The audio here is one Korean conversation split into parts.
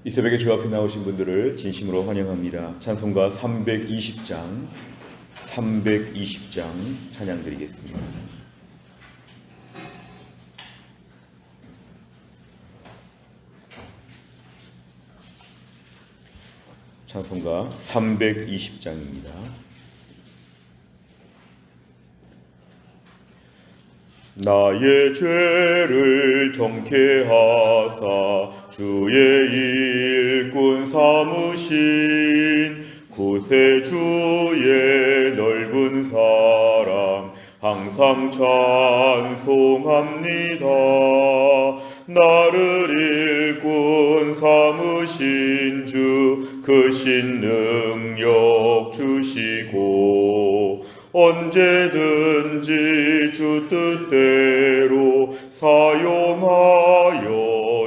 이 새벽에 주 앞에 나오신 분들을 진심으로 환영합니다. 찬송가 320장 찬양 드리겠습니다. 찬송가 320장입니다. 나의 죄를 정케 하사 주의 일꾼 삼으신 구세주의 넓은 사랑 항상 찬송합니다. 나를 일꾼 삼으신 주 크신 능력 주시고 언제든지 주 뜻대로 사용하여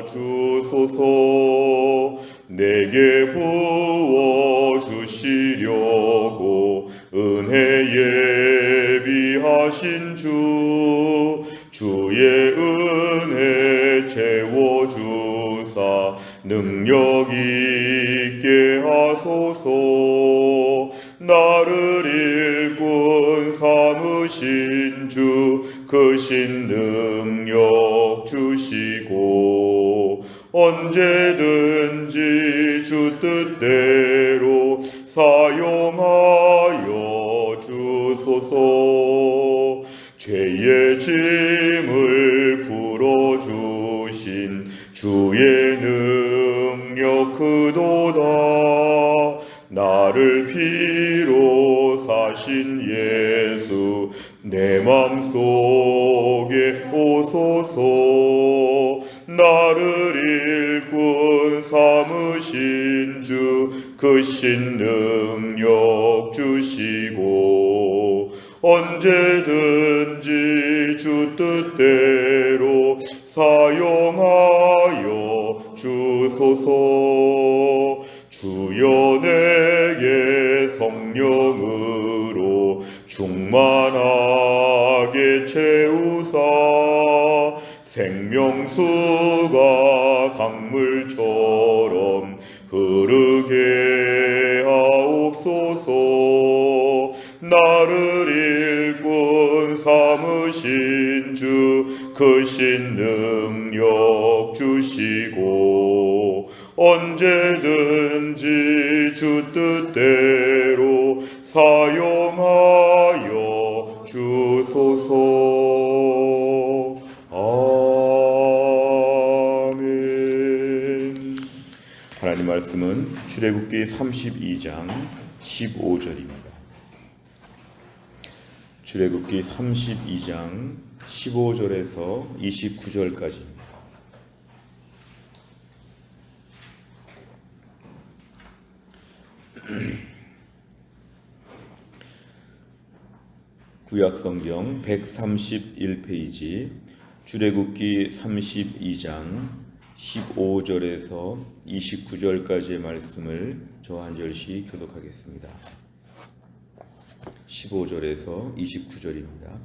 주소서. 내게 부어 주시려고 은혜 예비하신 주의 은혜 채워주사 능력 있게 하소서. 나를 일꾼 삼으신 주 크신 능력 주시고 언제든지 주 뜻대로 사용하여 주소서. 죄의 짐을 풀어주신 주의 능력 크도다. 나를 피로 사신 예수 내 맘속에 오소서. 나를 일꾼 삼으신 주 크신 능력 주시고 언제든지 주 뜻대로 사용하여 주소서. 주여 내게 성령으로 충만하게 채우사 생명수가 강물처럼 흐르게 하옵소서. 나를 일꾼 삼으신 주 크신 능력 주시고 언제든지 주 뜻대로 사용하여 주소서. 아멘. 하나님 말씀은 출애굽기 32장 15절입니다. 출애굽기 32장 15절에서 29절까지입니다. 구약성경 131페이지 출애굽기 32장 15절에서 29절까지의 말씀을 저 한 절씩 교독하겠습니다. 15절에서 29절입니다.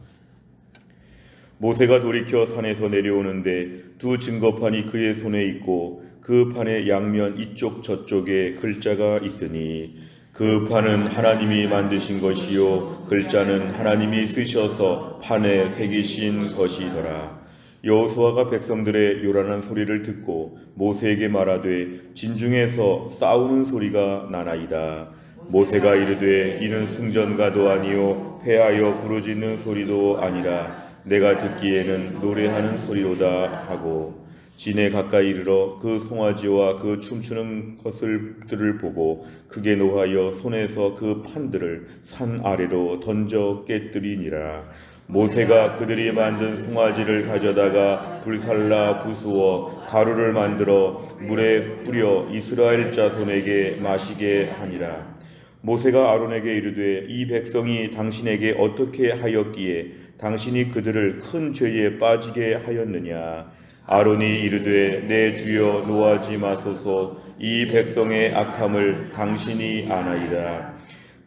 모세가 돌이켜 산에서 내려오는데 두 증거판이 그의 손에 있고 그 판의 양면 이쪽 저쪽에 글자가 있으니 그 판은 하나님이 만드신 것이요 글자는 하나님이 쓰셔서 판에 새기신 것이더라. 여호수아가 백성들의 요란한 소리를 듣고 모세에게 말하되 진중에서 싸우는 소리가 나나이다. 모세가 이르되 이는 승전가도 아니요 패하여 부르짖는 소리도 아니라 내가 듣기에는 노래하는 소리로다 하고 진에 가까이 이르러 그 송아지와 그 춤추는 것들을 보고 크게 노하여 손에서 그 판들을 산 아래로 던져 깨뜨리니라. 모세가 그들이 만든 송아지를 가져다가 불살라 부수어 가루를 만들어 물에 뿌려 이스라엘 자손에게 마시게 하니라. 모세가 아론에게 이르되 이 백성이 당신에게 어떻게 하였기에 당신이 그들을 큰 죄에 빠지게 하였느냐. 아론이 이르되 내 주여 노하지 마소서. 이 백성의 악함을 당신이 아나이다.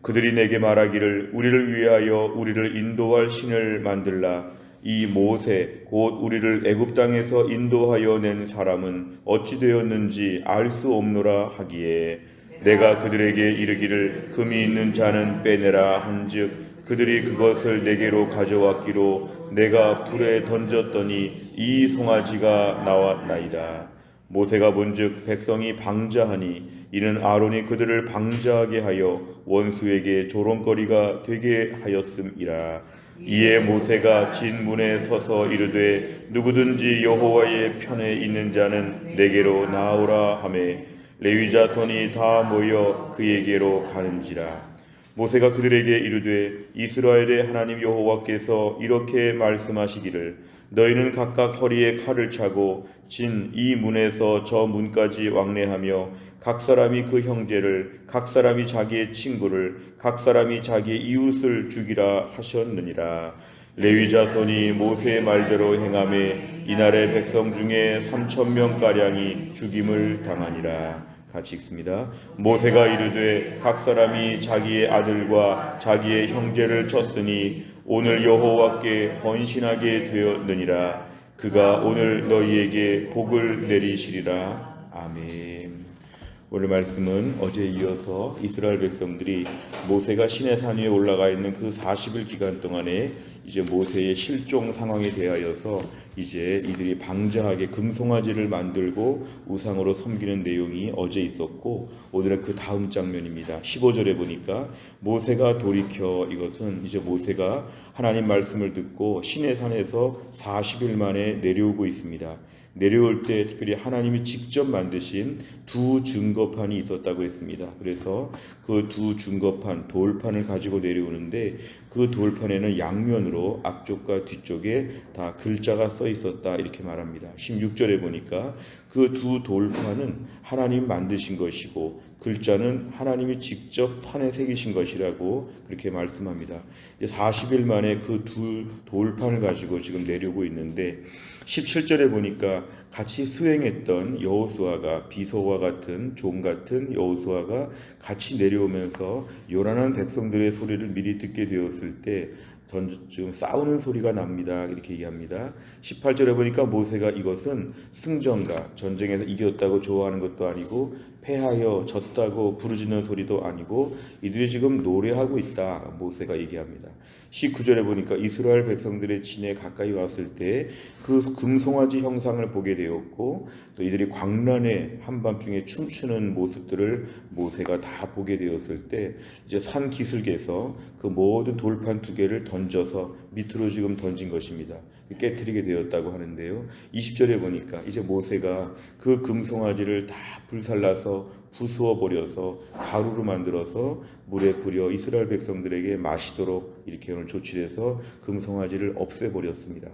그들이 내게 말하기를 우리를 위하여 우리를 인도할 신을 만들라. 이 모세 곧 우리를 애굽 땅에서 인도하여 낸 사람은 어찌 되었는지 알 수 없노라 하기에 내가 그들에게 이르기를 금이 있는 자는 빼내라 한즉 그들이 그것을 내게로 가져왔기로 내가 불에 던졌더니 이 송아지가 나왔나이다. 모세가 본즉 백성이 방자하니 이는 아론이 그들을 방자하게 하여 원수에게 조롱거리가 되게 하였음이라. 이에 모세가 진문에 서서 이르되 누구든지 여호와의 편에 있는 자는 내게로 나오라 하매 레위 자손이 다 모여 그에게로 가는지라. 모세가 그들에게 이르되 이스라엘의 하나님 여호와께서 이렇게 말씀하시기를 너희는 각각 허리에 칼을 차고 진 이 문에서 저 문까지 왕래하며 각 사람이 그 형제를 각 사람이 자기의 친구를 각 사람이 자기의 이웃을 죽이라 하셨느니라. 레위 자손이 모세의 말대로 행하매 이날의 백성 중에 3,000명가량이 죽임을 당하니라. 같이 읽습니다. 모세가 이르되 각 사람이 자기의 아들과 자기의 형제를 쳤으니 오늘 여호와께 헌신하게 되었느니라. 그가 오늘 너희에게 복을 내리시리라. 아멘. 오늘 말씀은 어제에 이어서 이스라엘 백성들이 모세가 시내산 위에 올라가 있는 그 40일 기간 동안에 이제 모세의 실종 상황에 대하여서 이제 이들이 방자하게 금송아지를 만들고 우상으로 섬기는 내용이 어제 있었고, 오늘은 그 다음 장면입니다. 15절에 보니까 모세가 돌이켜, 이것은 이제 모세가 하나님 말씀을 듣고 시내산에서 40일 만에 내려오고 있습니다. 내려올 때 특별히 하나님이 직접 만드신 두 증거판이 있었다고 했습니다. 그래서 그 두 증거판, 돌판을 가지고 내려오는데 그 돌판에는 양면으로 앞쪽과 뒤쪽에 다 글자가 써 있었다, 이렇게 말합니다. 16절에 보니까 그 두 돌판은 하나님 만드신 것이고 글자는 하나님이 직접 판에 새기신 것이라고 그렇게 말씀합니다. 40일 만에 그 두 돌판을 가지고 지금 내려오고 있는데 17절에 보니까 같이 수행했던 여호수아가, 비서와 같은 종 같은 여호수아가 같이 내려오면서 요란한 백성들의 소리를 미리 듣게 되었을 때 지금 싸우는 소리가 납니다, 이렇게 얘기합니다. 18절에 보니까 모세가 이것은 승전가, 전쟁에서 이겼다고 좋아하는 것도 아니고 패하여 졌다고 부르짖는 소리도 아니고 이들이 지금 노래하고 있다, 모세가 얘기합니다. 19절에 보니까 이스라엘 백성들의 진에 가까이 왔을 때 그 금송아지 형상을 보게 되었고, 또 이들이 광란에 한밤중에 춤추는 모습들을 모세가 다 보게 되었을 때 이제 산 기슭에서 그 모든 돌판 두 개를 던져서 밑으로 지금 던진 것입니다. 깨트리게 되었다고 하는데요. 20절에 보니까 이제 모세가 그 금송아지를 다 불살라서 부수어 버려서 가루로 만들어서 물에 뿌려 이스라엘 백성들에게 마시도록 이렇게 오늘 조치해서 금송아지를 없애버렸습니다.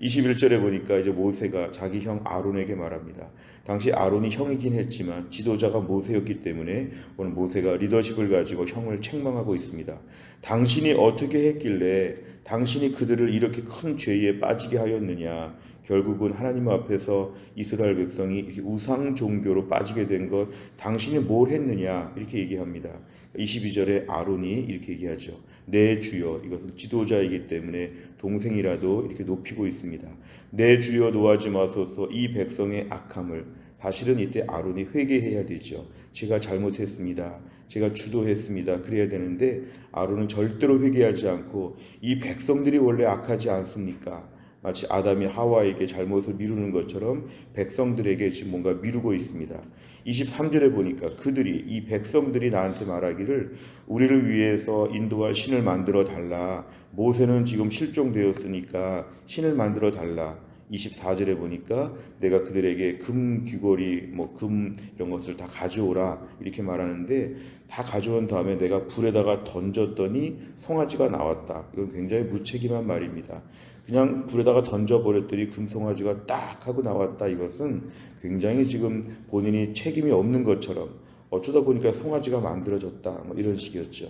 21절에 보니까 이제 모세가 자기 형 아론에게 말합니다. 당시 아론이 형이긴 했지만 지도자가 모세였기 때문에 오늘 모세가 리더십을 가지고 형을 책망하고 있습니다. 당신이 어떻게 했길래 당신이 그들을 이렇게 큰 죄에 빠지게 하였느냐. 결국은 하나님 앞에서 이스라엘 백성이 우상 종교로 빠지게 된 것 당신이 뭘 했느냐, 이렇게 얘기합니다. 22절에 아론이 이렇게 얘기하죠. 내 주여, 이것은 지도자이기 때문에 동생이라도 이렇게 높이고 있습니다. 내 주여 노하지 마소서 이 백성의 악함을. 사실은 이때 아론이 회개해야 되죠. 제가 잘못했습니다, 제가 주도했습니다, 그래야 되는데 아론은 절대로 회개하지 않고 이 백성들이 원래 악하지 않습니까? 마치 아담이 하와에게 잘못을 미루는 것처럼 백성들에게 지금 뭔가 미루고 있습니다. 23절에 보니까 그들이, 이 백성들이 나한테 말하기를 우리를 위해서 인도할 신을 만들어 달라. 모세는 지금 실종되었으니까 신을 만들어 달라. 24절에 보니까 내가 그들에게 금 귀걸이, 금 이런 것을 다 가져오라, 이렇게 말하는데 다 가져온 다음에 내가 불에다가 던졌더니 송아지가 나왔다. 이건 굉장히 무책임한 말입니다. 그냥 불에다가 던져버렸더니 금송아지가 딱 하고 나왔다. 이것은 굉장히 지금 본인이 책임이 없는 것처럼, 어쩌다 보니까 송아지가 만들어졌다, 이런 식이었죠.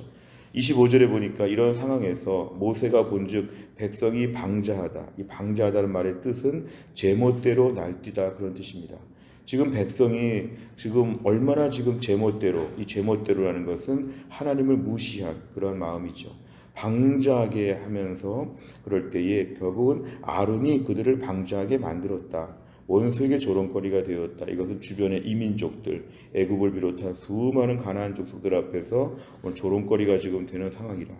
25절에 보니까 이런 상황에서 모세가 본즉 백성이 방자하다. 이 방자하다는 말의 뜻은 제멋대로 날뛰다, 그런 뜻입니다. 지금 백성이 지금 얼마나 지금 제멋대로, 이 제멋대로라는 것은 하나님을 무시한 그런 마음이죠. 방자하게 하면서 그럴 때에 결국은 아론이 그들을 방자하게 만들었다. 원수에게 조롱거리가 되었다. 이것은 주변의 이민족들, 애굽을 비롯한 수많은 가나안 족속들 앞에서 오늘 조롱거리가 지금 되는 상황이라.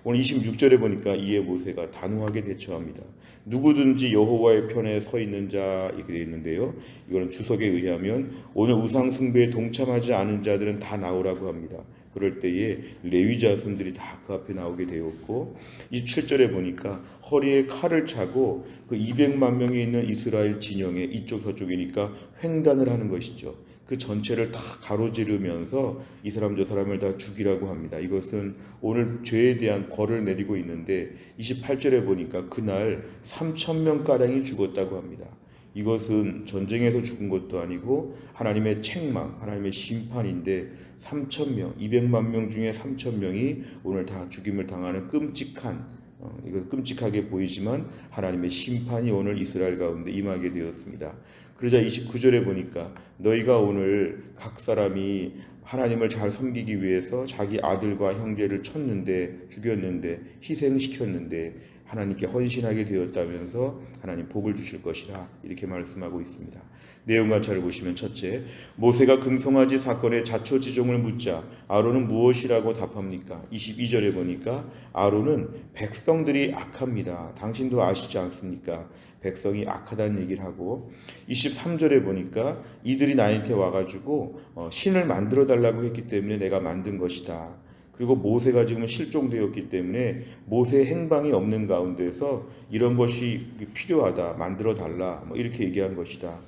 오늘 26절에 보니까 이에 모세가 단호하게 대처합니다. 누구든지 여호와의 편에 서 있는 자 이렇게 되어 있는데요. 이거는 주석에 의하면 오늘 우상 숭배에 동참하지 않은 자들은 다 나오라고 합니다. 그럴 때에 레위 자손들이 다 그 앞에 나오게 되었고 27절에 보니까 허리에 칼을 차고 그 200만 명이 있는 이스라엘 진영에 이쪽 저쪽이니까 횡단을 하는 것이죠. 그 전체를 다 가로지르면서 이 사람 저 사람을 다 죽이라고 합니다. 이것은 오늘 죄에 대한 벌을 내리고 있는데 28절에 보니까 그날 3,000명가량이 죽었다고 합니다. 이것은 전쟁에서 죽은 것도 아니고 하나님의 책망, 하나님의 심판인데 3,000명, 200만 명 중에 3,000명이 오늘 다 죽임을 당하는 끔찍한 이거 끔찍하게 보이지만 하나님의 심판이 오늘 이스라엘 가운데 임하게 되었습니다. 그러자 29절에 보니까 너희가 오늘 각 사람이 하나님을 잘 섬기기 위해서 자기 아들과 형제를 쳤는데 죽였는데 희생시켰는데 하나님께 헌신하게 되었다면서 하나님 복을 주실 것이라 이렇게 말씀하고 있습니다. 내용 관찰을 보시면 첫째, 모세가 금송아지 사건의 자초지종을 묻자 아론은 무엇이라고 답합니까? 22절에 보니까 아론은 백성들이 악합니다. 당신도 아시지 않습니까? 백성이 악하다는 얘기를 하고 23절에 보니까 이들이 나한테 와가지고 신을 만들어 달라고 했기 때문에 내가 만든 것이다. 그리고 모세가 지금 실종되었기 때문에 모세의 행방이 없는 가운데서 이런 것이 필요하다, 만들어 달라 이렇게 얘기한 것이다.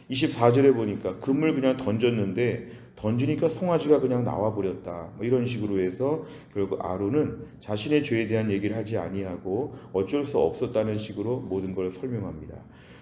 24절에 보니까 금을 그냥 던졌는데 던지니까 송아지가 그냥 나와버렸다. 이런 식으로 해서 결국 아론은 자신의 죄에 대한 얘기를 하지 아니하고 어쩔 수 없었다는 식으로 모든 걸 설명합니다.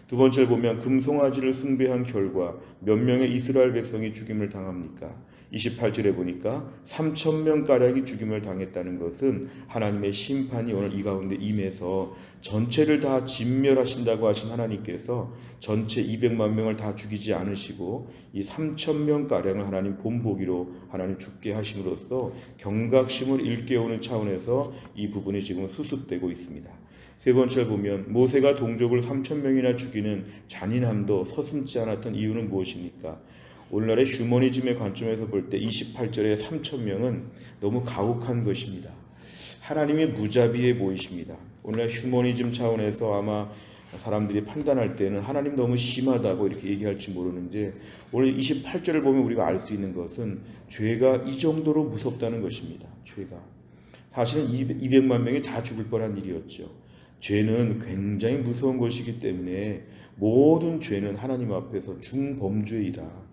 두 번째를 보면 금송아지를 숭배한 결과 몇 명의 이스라엘 백성이 죽임을 당합니까? 28절에 보니까 3,000명가량이 죽임을 당했다는 것은 하나님의 심판이 오늘 이 가운데 임해서 전체를 다 진멸하신다고 하신 하나님께서 전체 200만 명을 다 죽이지 않으시고 이 3,000명가량을 하나님 본보기로 하나님 죽게 하심으로써 경각심을 일깨우는 차원에서 이 부분이 지금 수습되고 있습니다. 세 번째를 보면 모세가 동족을 3,000명이나 죽이는 잔인함도 서슴지 않았던 이유는 무엇입니까? 오늘날의 휴머니즘의 관점에서 볼 때 28절의 3,000명은 너무 가혹한 것입니다. 하나님의 무자비해 보이십니다. 오늘날 휴머니즘 차원에서 아마 사람들이 판단할 때는 하나님 너무 심하다고 이렇게 얘기할지 모르는데 오늘 28절을 보면 우리가 알 수 있는 것은 죄가 이 정도로 무섭다는 것입니다. 죄가. 사실은 200만 명이 다 죽을 뻔한 일이었죠. 죄는 굉장히 무서운 것이기 때문에 모든 죄는 하나님 앞에서 중범죄이다.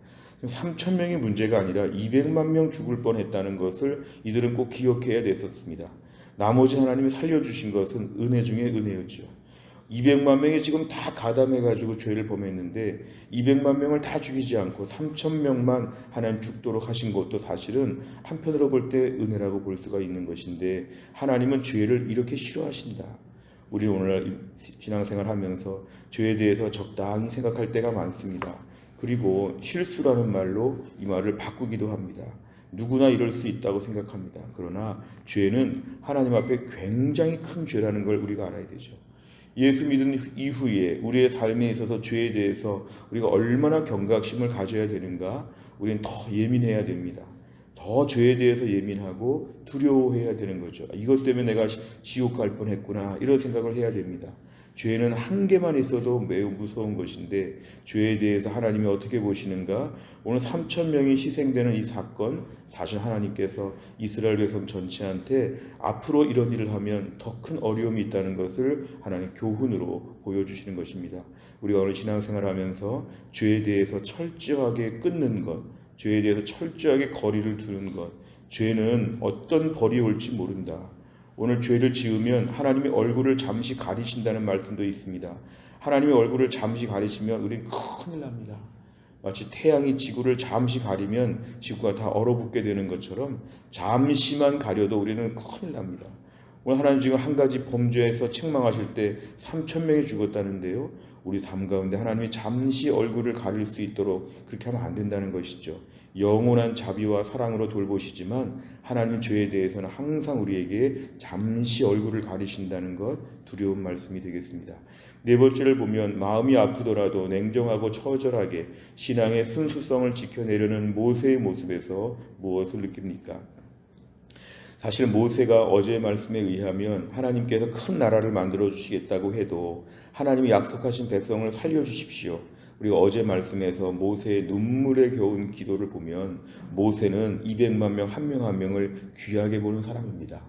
3,000명의 문제가 아니라 200만 명 죽을 뻔했다는 것을 이들은 꼭 기억해야 됐었습니다. 나머지 하나님이 살려주신 것은 은혜 중에 은혜였죠. 200만 명이 지금 다 가담해가지고 죄를 범했는데 200만 명을 다 죽이지 않고 3,000명만 하나님 죽도록 하신 것도 사실은 한편으로 볼 때 은혜라고 볼 수가 있는 것인데 하나님은 죄를 이렇게 싫어하신다. 우리 오늘날 신앙생활 하면서 죄에 대해서 적당히 생각할 때가 많습니다. 그리고 실수라는 말로 이 말을 바꾸기도 합니다. 누구나 이럴 수 있다고 생각합니다. 그러나 죄는 하나님 앞에 굉장히 큰 죄라는 걸 우리가 알아야 되죠. 예수 믿은 이후에 우리의 삶에 있어서 죄에 대해서 우리가 얼마나 경각심을 가져야 되는가? 우리는 더 예민해야 됩니다. 더 죄에 대해서 예민하고 두려워해야 되는 거죠. 이것 때문에 내가 지옥 갈 뻔했구나 이런 생각을 해야 됩니다. 죄는 한 개만 있어도 매우 무서운 것인데 죄에 대해서 하나님이 어떻게 보시는가? 오늘 3,000명이 희생되는 이 사건, 사실 하나님께서 이스라엘 백성 전체한테 앞으로 이런 일을 하면 더 큰 어려움이 있다는 것을 하나님 교훈으로 보여주시는 것입니다. 우리가 오늘 신앙생활하면서 죄에 대해서 철저하게 끊는 것, 죄에 대해서 철저하게 거리를 두는 것, 죄는 어떤 벌이 올지 모른다. 오늘 죄를 지으면 하나님의 얼굴을 잠시 가리신다는 말씀도 있습니다. 하나님의 얼굴을 잠시 가리시면 우리는 큰일 납니다. 마치 태양이 지구를 잠시 가리면 지구가 다 얼어붙게 되는 것처럼 잠시만 가려도 우리는 큰일 납니다. 오늘 하나님 지금 한 가지 범죄에서 책망하실 때 3,000명이 죽었다는데요. 우리 삶 가운데 하나님이 잠시 얼굴을 가릴 수 있도록 그렇게 하면 안 된다는 것이죠. 영원한 자비와 사랑으로 돌보시지만 하나님 죄에 대해서는 항상 우리에게 잠시 얼굴을 가리신다는 것, 두려운 말씀이 되겠습니다. 네 번째를 보면 마음이 아프더라도 냉정하고 처절하게 신앙의 순수성을 지켜내려는 모세의 모습에서 무엇을 느낍니까? 사실 모세가 어제의 말씀에 의하면 하나님께서 큰 나라를 만들어 주시겠다고 해도 하나님이 약속하신 백성을 살려주십시오. 우리가 어제 말씀에서 모세의 눈물에 겨운 기도를 보면 모세는 200만 명 한 명 한 명을 귀하게 보는 사람입니다.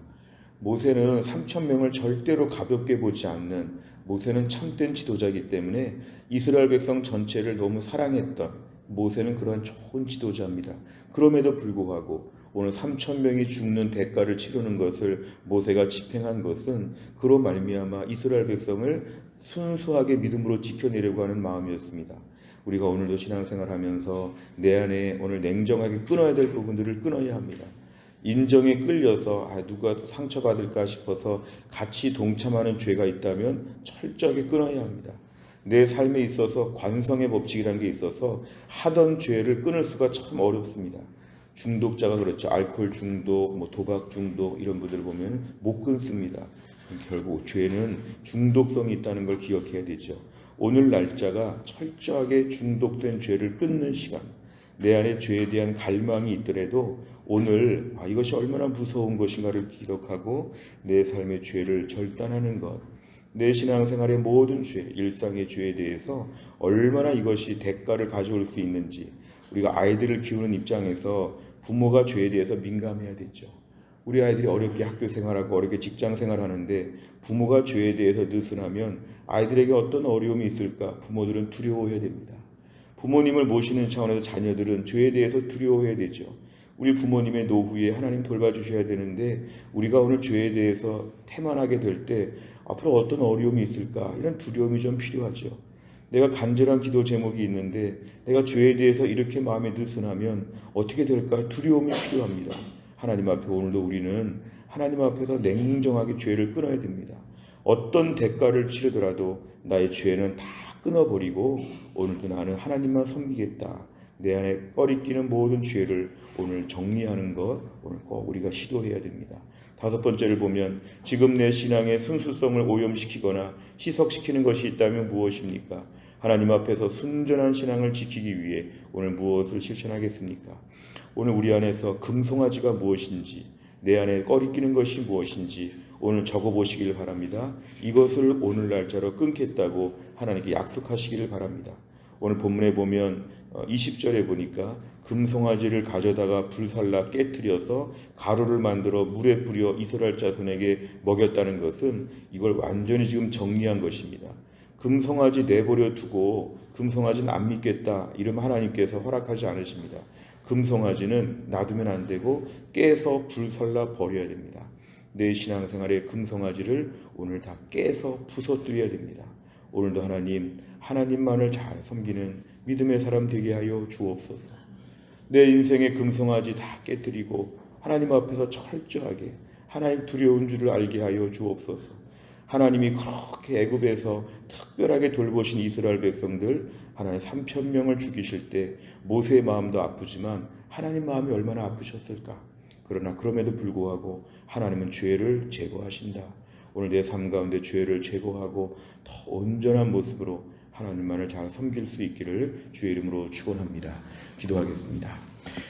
모세는 3,000명을 절대로 가볍게 보지 않는, 모세는 참된 지도자이기 때문에 이스라엘 백성 전체를 너무 사랑했던 모세는 그런 좋은 지도자입니다. 그럼에도 불구하고 오늘 3,000명이 죽는 대가를 치르는 것을 모세가 집행한 것은 그로 말미암아 이스라엘 백성을 순수하게 믿음으로 지켜내려고 하는 마음이었습니다. 우리가 오늘도 신앙생활하면서 내 안에 오늘 냉정하게 끊어야 될 부분들을 끊어야 합니다. 인정에 끌려서 누가 상처받을까 싶어서 같이 동참하는 죄가 있다면 철저하게 끊어야 합니다. 내 삶에 있어서 관성의 법칙이라는 게 있어서 하던 죄를 끊을 수가 참 어렵습니다. 중독자가 그렇죠. 알코올 중독, 도박 중독 이런 분들 보면 못 끊습니다. 결국 죄는 중독성이 있다는 걸 기억해야 되죠. 오늘 날짜가 철저하게 중독된 죄를 끊는 시간, 내 안에 죄에 대한 갈망이 있더라도 오늘 이것이 얼마나 무서운 것인가를 기억하고 내 삶의 죄를 절단하는 것, 내 신앙생활의 모든 죄, 일상의 죄에 대해서 얼마나 이것이 대가를 가져올 수 있는지, 우리가 아이들을 키우는 입장에서 부모가 죄에 대해서 민감해야 되죠. 우리 아이들이 어렵게 학교 생활하고 어렵게 직장 생활하는데 부모가 죄에 대해서 느슨하면 아이들에게 어떤 어려움이 있을까 부모들은 두려워해야 됩니다. 부모님을 모시는 차원에서 자녀들은 죄에 대해서 두려워해야 되죠. 우리 부모님의 노후에 하나님 돌봐주셔야 되는데 우리가 오늘 죄에 대해서 태만하게 될 때 앞으로 어떤 어려움이 있을까 이런 두려움이 좀 필요하죠. 내가 간절한 기도 제목이 있는데 내가 죄에 대해서 이렇게 마음에 느슨하면 어떻게 될까 두려움이 필요합니다. 하나님 앞에 오늘도 우리는 하나님 앞에서 냉정하게 죄를 끊어야 됩니다. 어떤 대가를 치르더라도 나의 죄는 다 끊어버리고 오늘도 나는 하나님만 섬기겠다. 내 안에 꺼리끼는 모든 죄를 오늘 정리하는 것 오늘 꼭 우리가 시도해야 됩니다. 다섯 번째를 보면 지금 내 신앙의 순수성을 오염시키거나 희석시키는 것이 있다면 무엇입니까? 하나님 앞에서 순전한 신앙을 지키기 위해 오늘 무엇을 실천하겠습니까? 오늘 우리 안에서 금송아지가 무엇인지, 내 안에 꺼리끼는 것이 무엇인지 오늘 적어보시길 바랍니다. 이것을 오늘 날짜로 끊겠다고 하나님께 약속하시기를 바랍니다. 오늘 본문에 보면 20절에 보니까 금송아지를 가져다가 불살라 깨뜨려서 가루를 만들어 물에 뿌려 이스라엘 자손에게 먹였다는 것은 이걸 완전히 지금 정리한 것입니다. 금송아지 내버려 두고 금송아지는 안 믿겠다 이러면 하나님께서 허락하지 않으십니다. 금송아지는 놔두면 안 되고 깨서 불살라 버려야 됩니다. 내 신앙생활의 금송아지를 오늘 다 깨서 부서뜨려야 됩니다. 오늘도 하나님만을 잘 섬기는 믿음의 사람 되게 하여 주옵소서. 내 인생의 금송아지 다 깨뜨리고 하나님 앞에서 철저하게 하나님 두려운 줄을 알게 하여 주옵소서. 하나님이 그렇게 애굽에서 특별하게 돌보신 이스라엘 백성들 하나님 3,000명을 죽이실 때 모세의 마음도 아프지만 하나님 마음이 얼마나 아프셨을까. 그러나 그럼에도 불구하고 하나님은 죄를 제거하신다. 오늘 내 삶 가운데 죄를 제거하고 더 온전한 모습으로 하나님만을 잘 섬길 수 있기를 주의 이름으로 축원합니다. 기도하겠습니다.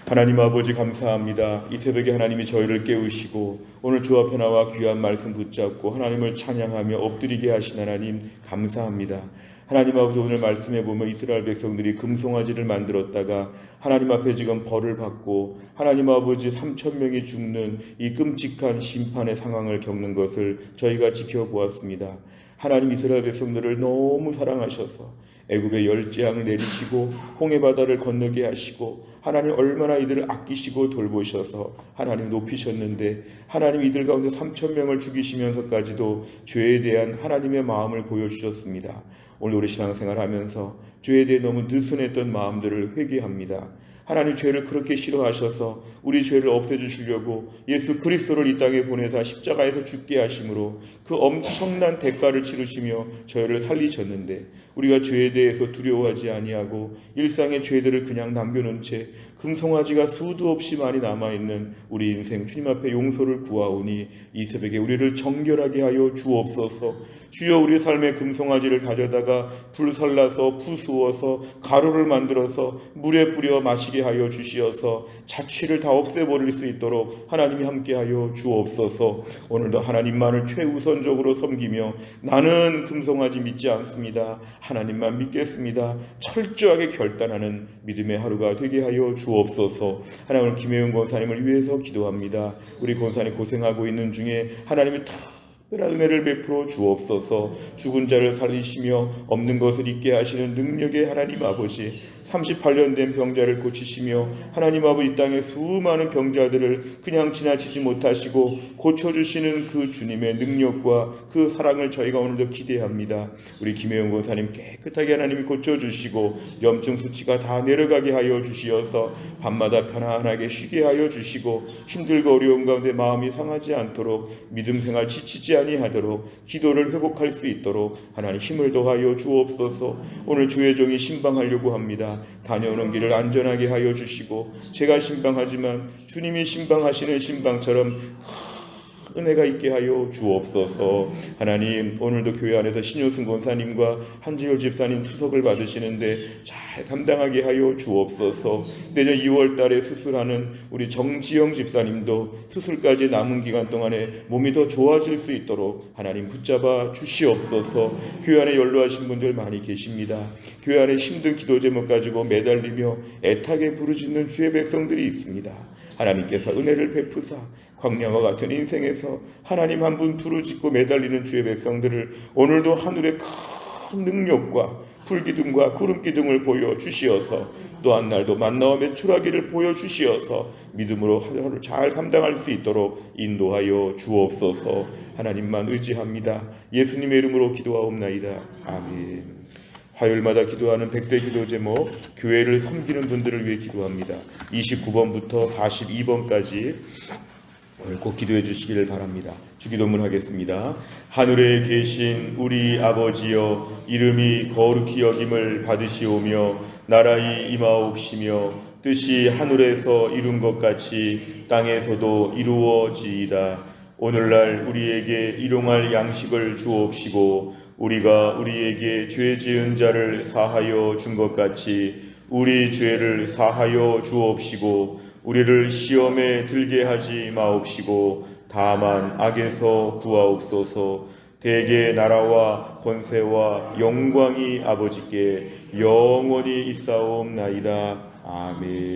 하나님 아버지 감사합니다. 이 새벽에 하나님이 저희를 깨우시고 오늘 주 앞에 나와 귀한 말씀 붙잡고 하나님을 찬양하며 엎드리게 하신 하나님 감사합니다. 하나님 아버지 오늘 말씀에 보면 이스라엘 백성들이 금송아지를 만들었다가 하나님 앞에 지금 벌을 받고 하나님 아버지 3,000명이 죽는 이 끔찍한 심판의 상황을 겪는 것을 저희가 지켜보았습니다. 하나님 이스라엘 백성들을 너무 사랑하셔서 애굽의 열재앙을 내리시고 홍해바다를 건너게 하시고 하나님 얼마나 이들을 아끼시고 돌보셔서 하나님 높이셨는데 하나님 이들 가운데 3,000명을 죽이시면서까지도 죄에 대한 하나님의 마음을 보여주셨습니다. 오늘 우리 신앙생활하면서 죄에 대해 너무 느슨했던 마음들을 회개합니다. 하나님 죄를 그렇게 싫어하셔서 우리 죄를 없애주시려고 예수 그리스도를 이 땅에 보내사 십자가에서 죽게 하심으로 그 엄청난 대가를 치르시며 저희를 살리셨는데 우리가 죄에 대해서 두려워하지 아니하고 일상의 죄들을 그냥 남겨놓은 채 금송아지가 수도 없이 많이 남아있는 우리 인생 주님 앞에 용서를 구하오니 이 새벽에 우리를 정결하게 하여 주옵소서. 주여, 우리 삶의 금송아지를 가져다가 불살라서 부수어서 가루를 만들어서 물에 뿌려 마시게 하여 주시어서 자취를 다 없애버릴 수 있도록 하나님이 함께하여 주옵소서. 오늘도 하나님만을 최우선적으로 섬기며 나는 금송아지 믿지 않습니다, 하나님만 믿겠습니다, 철저하게 결단하는 믿음의 하루가 되게 하여 주옵소서. 하나님, 오늘 김혜영 권사님을 위해서 기도합니다. 우리 권사님 고생하고 있는 중에 하나님이 특별한 은혜를 베풀어 주옵소서. 죽은 자를 살리시며 없는 것을 있게 하시는 능력의 하나님 아버지, 38년 된 병자를 고치시며 하나님 아버지, 이 땅의 수많은 병자들을 그냥 지나치지 못하시고 고쳐주시는 그 주님의 능력과 그 사랑을 저희가 오늘도 기대합니다. 우리 김혜영 권사님 깨끗하게 하나님이 고쳐주시고 염증 수치가 다 내려가게 하여 주시어서 밤마다 편안하게 쉬게 하여 주시고 힘들고 어려운 가운데 마음이 상하지 않도록 믿음 생활 지치지 아니하도록 기도를 회복할 수 있도록 하나님 힘을 더하여 주옵소서. 오늘 주의 종이 신방하려고 합니다. 다녀오는 길을 안전하게 하여 주시고 제가 신방하지만 주님이 신방하시는 신방처럼 은혜가 있게 하여 주옵소서. 하나님, 오늘도 교회 안에서 신효승 권사님과 한지열 집사님 수석을 받으시는데 잘 감당하게 하여 주옵소서. 내년 2월 달에 수술하는 우리 정지영 집사님도 수술까지 남은 기간 동안에 몸이 더 좋아질 수 있도록 하나님 붙잡아 주시옵소서. 교회 안에 연로하신 분들 많이 계십니다. 교회 안에 힘든 기도 제목 가지고 매달리며 애타게 부르짖는 주의 백성들이 있습니다. 하나님께서 은혜를 베푸사 광야와 같은 인생에서 하나님 한 분 부르짖고 매달리는 주의 백성들을 오늘도 하늘의 큰 능력과 불기둥과 구름기둥을 보여주시어서 또한 날도 만나와 매출하기를 보여주시어서 믿음으로 하루를 잘 감당할 수 있도록 인도하여 주옵소서. 하나님만 의지합니다. 예수님의 이름으로 기도하옵나이다. 아멘. 화요일마다 기도하는 100대 기도 제목, 교회를 섬기는 분들을 위해 기도합니다. 29번부터 42번까지 오늘 꼭 기도해 주시기를 바랍니다. 주기도문 하겠습니다. 하늘에 계신 우리 아버지여, 이름이 거룩히 여김을 받으시오며 나라의 임하옵시며 뜻이 하늘에서 이룬 것 같이 땅에서도 이루어지이다. 오늘날 우리에게 일용할 양식을 주옵시고 우리가 우리에게 죄 지은 자를 사하여 준 것 같이 우리 죄를 사하여 주옵시고 우리를 시험에 들게 하지 마옵시고 다만 악에서 구하옵소서. 대개 나라와 권세와 영광이 아버지께 영원히 있사옵나이다. 아멘.